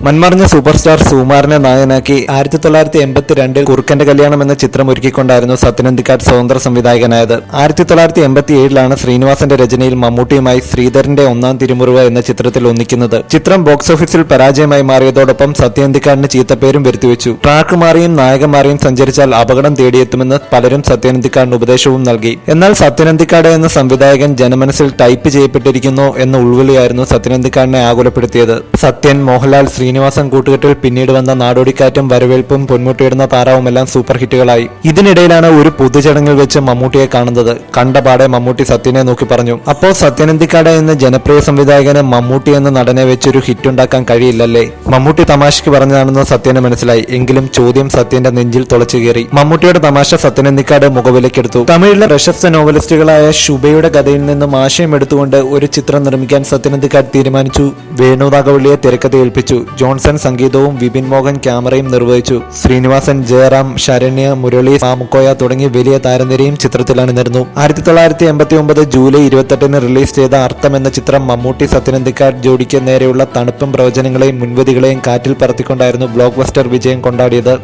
മൺമറഞ്ഞ super star സുകുമാരനെ നായകനാക്കി 1982 കുറുക്കന്റെ കല്യാണം എന്ന ചിത്രം ഒരുക്കിക്കൊണ്ടായിരുന്നു സത്യനന്ദിക്കാട് സ്വതന്ത്ര സംവിധായകനായത്. 1987 ശ്രീനിവാസന്റെ രചനയിൽ മമ്മൂട്ടിയുമായി ശ്രീധരന്റെ ഒന്നാം തിരുമുറിവ് എന്ന ചിത്രത്തിൽ ഒന്നിക്കുന്നത്. ചിത്രം ബോക്സ് ഓഫീസിൽ പരാജയമായി മാറിയതോടൊപ്പം സത്യനന്ദിക്കാടിന് ചീത്തപ്പേരും വരുത്തിവെച്ചു. ട്രാക്ക് മാറിയും നായകൻ മാറിയും സഞ്ചരിച്ചാൽ അപകടം തേടിയെത്തുമെന്ന് പലരും സത്യനന്ദിക്കാടിന് ഉപദേശവും നൽകി. എന്നാൽ സത്യനന്ദിക്കാട് എന്ന സംവിധായകൻ ജനമനസ്സിൽ ടൈപ്പ് ചെയ്യപ്പെട്ടിരിക്കുന്നു എന്ന ഉൾവിളിയായിരുന്നു സത്യനന്ദിക്കാടിനെ ആകുലപ്പെടുത്തിയത്. സത്യൻ, മോഹൻലാൽ, ശ്രീനിവാസൻ കൂട്ടുകെട്ടിൽ പിന്നീട് വന്ന നാടോടിക്കാറ്റും, വരവേൽപ്പും, പൊന്മുട്ടിയിടുന്ന താറാവുമെല്ലാം സൂപ്പർ ഹിറ്റുകളായി. ഇതിനിടയിലാണ് ഒരു പൊതുചടങ്ങിൽ വെച്ച് മമ്മൂട്ടിയെ കാണുന്നത്. കണ്ടപാടെ മമ്മൂട്ടി സത്യനെ നോക്കി പറഞ്ഞു, അപ്പോൾ സത്യനന്ദിക്കാട് എന്ന ജനപ്രിയ സംവിധായകന് മമ്മൂട്ടി എന്ന നടനെ വെച്ചൊരു ഹിറ്റുണ്ടാക്കാൻ കഴിയില്ലല്ലേ? മമ്മൂട്ടി തമാശയ്ക്ക് പറഞ്ഞതാണെന്ന് സത്യന് മനസ്സിലായി. എങ്കിലും ചോദ്യം സത്യന്റെ നെഞ്ചിൽ തുളച്ചു കയറി. മമ്മൂട്ടിയുടെ തമാശ സത്യനന്ദിക്കാട് മുഖവിലക്കെടുത്തു. തമിഴിലെ പ്രശസ്ത നോവലിസ്റ്റുകളായ ശുഭയുടെ കഥയിൽ നിന്നും ആശയം എടുത്തുകൊണ്ട് ഒരു ചിത്രം നിർമ്മിക്കാൻ സത്യനന്ദിക്കാട് തീരുമാനിച്ചു. വേണു നാഗവള്ളിയെ തിരക്കഥ ഏൽപ്പിച്ചു. ജോൺസൺ സംഗീതവും വിപിൻ മോഹൻ ക്യാമറയും നിർവഹിച്ചു. ശ്രീനിവാസൻ, ജയറാം, ശരണ്യ, മുരളി, മാമുക്കോയ തുടങ്ങി വലിയ താരനിരയും ചിത്രത്തിൽ അണിനിരന്നു. 1989 ജൂലൈ 28 റിലീസ് ചെയ്ത അർത്ഥം എന്ന ചിത്രം മമ്മൂട്ടി സത്യനന്ദിക്കാട് ജോഡിക്ക് നേരെയുള്ള തണുപ്പും പ്രവചനങ്ങളെയും മുൻവിധികളെയും കാറ്റിൽ പറത്തിക്കൊണ്ടായിരുന്നു ബ്ലോക്ക് ബസ്റ്റർ വിജയം കൊണ്ടാടിയത്.